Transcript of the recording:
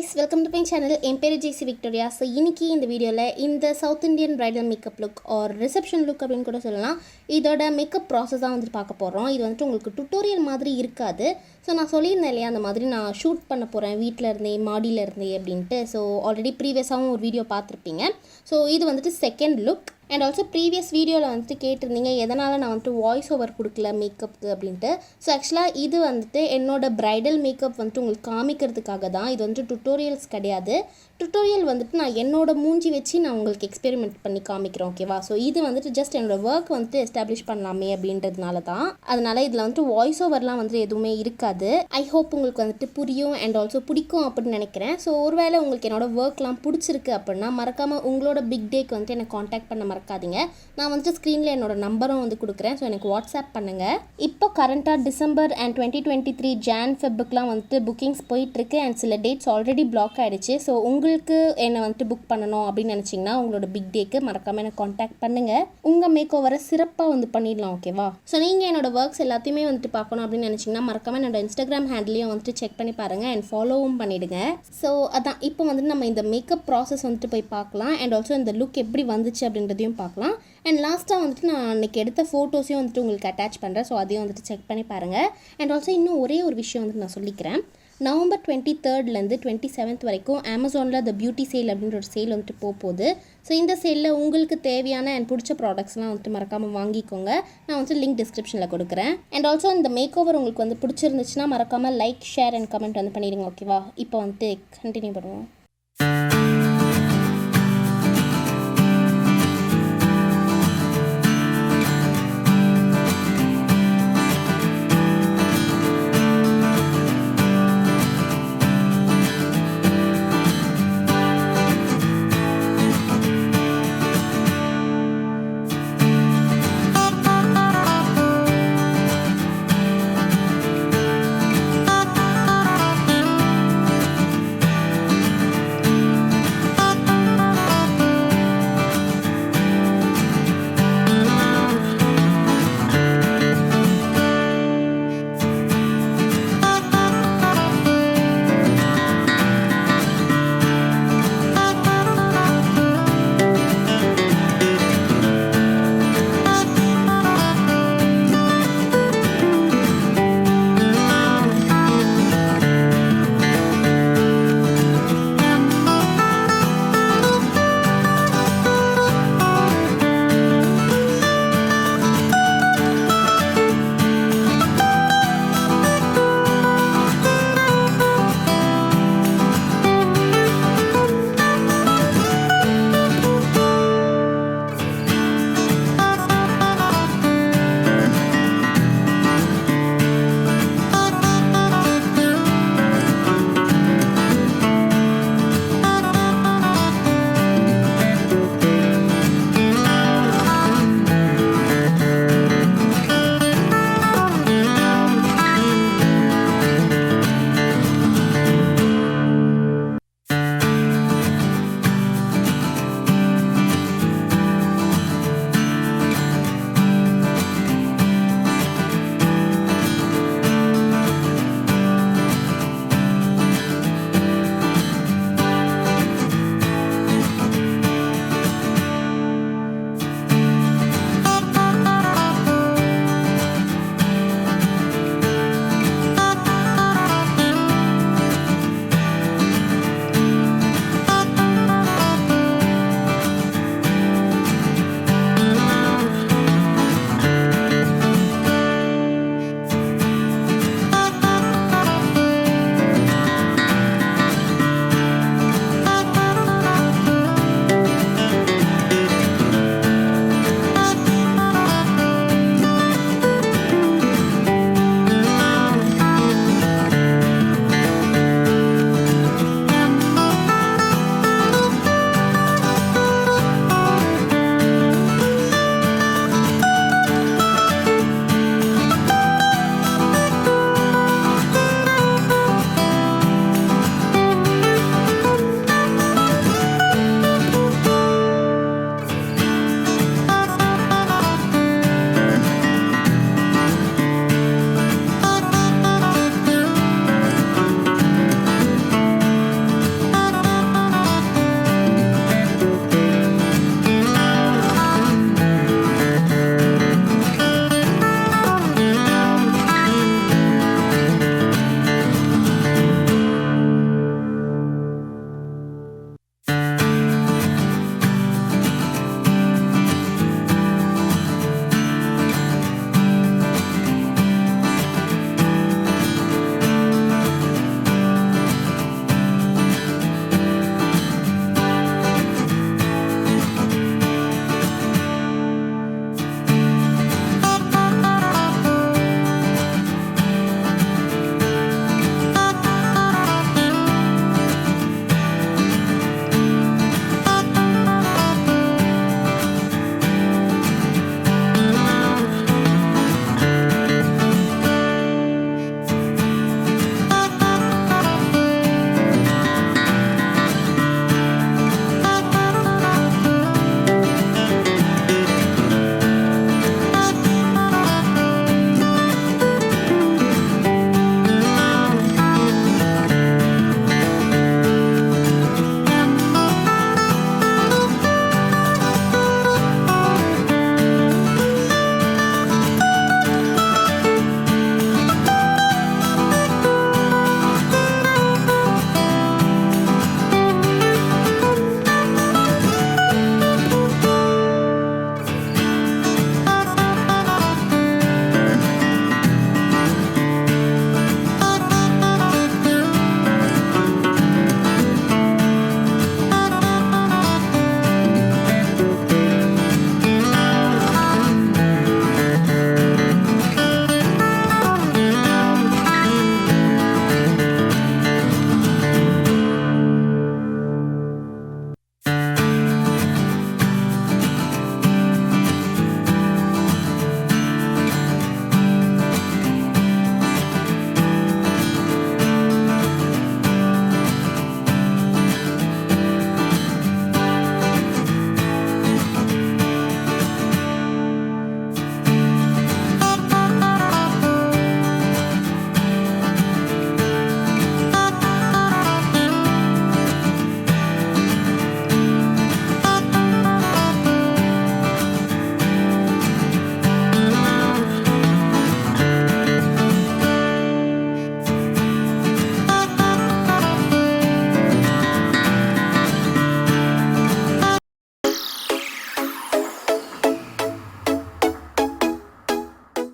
guys, welcome to my channel. என் பேர் Jaicy Victoria. So இன்னைக்கு இந்த வீடியோல இந்த South Indian bridal makeup look or reception look அப்படினு கூட சொல்லலாம். இதோட மேக்கப் process தான் வந்து பார்க்க போறோம். இது வந்து உங்களுக்கு tutorial மாதிரி இருக்காது. So நான் சொல்லியிருந்தேன் இல்லையா அந்த மாதிரி நான் ஷூட் பண்ண போறேன் வீட்ல இருந்தே மாடியில இருந்தே அப்படினு. So ஆல்ரெடி ப்ரீவியஸாவும் ஒரு வீடியோ பார்த்திருப்பீங்க. So இது வந்துட்டு second look. And also previous வீடியோவில் வந்துட்டு கேட்டிருந்தீங்க எதனால் நான் வந்துட்டு வாய்ஸ் ஓவர் கொடுக்கல மேக்கப்புக்கு அப்படின்ட்டு. ஸோ ஆக்சுவலாக இது வந்துட்டு என்னோட ப்ரைடல் மேக்கப் வந்துட்டு உங்களுக்கு காமிக்கிறதுக்காக தான். இது வந்துட்டு டுட்டோரியல்ஸ் கிடையாது. டுட்டோரியல் வந்துட்டு நான் என்னோட மூஞ்சி வச்சு நான் உங்களுக்கு எக்ஸ்பெரிமெண்ட் பண்ணி காமிக்கிறேன், ஓகேவா? ஸோ இது வந்துட்டு ஜஸ்ட் என்னோடய ஒர்க் வந்துட்டு எஸ்டாப்ளிஷ் பண்ணலாமே அப்படின்றதுனால தான். அதனால் இதில் வந்துட்டு வாய்ஸ் ஓவர்லாம் வந்துட்டு எதுவுமே இருக்காது. ஐ ஹோப் உங்களுக்கு வந்துட்டு புரியும் அண்ட் ஆல்சோ பிடிக்கும் அப்படின்னு நினைக்கிறேன். ஸோ ஒருவேளை உங்களுக்கு என்னோடய ஒர்க்லாம் பிடிச்சிருக்கு அப்படின்னா மறக்காமல் உங்களோட பிக் டேக்கு வந்துட்டு எனக்கு காண்டாக்ட் பண்ண மறக்காதீங்க. நான் வந்துட்டு ஸ்க்ரீனில் என்னோட நம்பரும் வந்து கொடுக்குறேன். ஸோ எனக்கு வாட்ஸ்அப் பண்ணுங்கள். இப்போ கரண்ட்டாக டிசம்பர் அண்ட் 2023 ஜான் ஃபெப்ருக்குலாம் வந்துட்டு புக்கிங்ஸ் போயிட்டுருக்கு அண்ட் சில டேட்ஸ் ஆல்ரெடி பிளாக் ஆகிடுச்சு. ஸோ உங்களுக்கு என்னை வந்துட்டு புக் பண்ணணும் அப்படின்னு நினச்சிங்கன்னா உங்களோட பிக் டேக்கு மறக்காமல் எனக்கு காண்டாக்ட் பண்ணுங்கள். உங்கள் மேக் ஓவரை சிறப்பாக வந்து பண்ணிடலாம், ஓகேவா? ஸோ நீங்கள் என்னோட ஒர்க்ஸ் எல்லாத்தையுமே வந்துட்டு பார்க்கணும் அப்படின்னு நினச்சிங்கன்னா மறக்காமல் என்னோட இன்ஸ்டாகிராம் ஹேண்ட்லையும் வந்துட்டு செக் பண்ணி பாருங்கள் அண்ட் ஃபாலோவும் பண்ணிவிடுங்க. ஸோ அதான் இப்போ வந்துட்டு நம்ம இந்த மேக்கப் ப்ராசஸ் வந்துட்டு போய் பார்க்கலாம் அண்ட் ஆல்சோ இந்த லுக் எப்படி வந்துச்சு அப்படின்றதையும் பார்க்கலாம். அண்ட் லாஸ்ட்டாக வந்துட்டு நான் அன்றைக்கி எடுத்த ஃபோட்டோஸையும் வந்துட்டு உங்களுக்கு அட்டாச் பண்ணுறேன். ஸோ அதையும் வந்துட்டு செக் பண்ணி பாருங்கள். அண்ட் ஆல்சோ இன்னும் ஒரே ஒரு விஷயம் வந்துட்டு நான் சொல்லிக்கிறேன். நவம்பர் 23 27 வரைக்கும் அமேசானில் த பியூட்டி சேல் அப்படின்ற ஒரு சேல் வந்துட்டு போகுது. ஸோ இந்த சேலில் உங்களுக்கு தேவையான அண்ட் பிடிச்ச ப்ராடக்ட்ஸ்லாம் வந்துட்டு மறக்காமல் வாங்கிக்கோங்க. நான் வந்துட்டு லிங்க் டிஸ்கிரிப்ஷனில் கொடுக்குறேன். அண்ட் ஆல்சோ இந்த மேக் ஓவர் உங்களுக்கு வந்து பிடிச்சிருந்துச்சுன்னா மறக்காமல் லைக், ஷேர் அண்ட் கமெண்ட் வந்து பண்ணிடுங்க, ஓகேவா? இப்போ வந்துட்டு கண்டினியூ பண்ணுவோம்.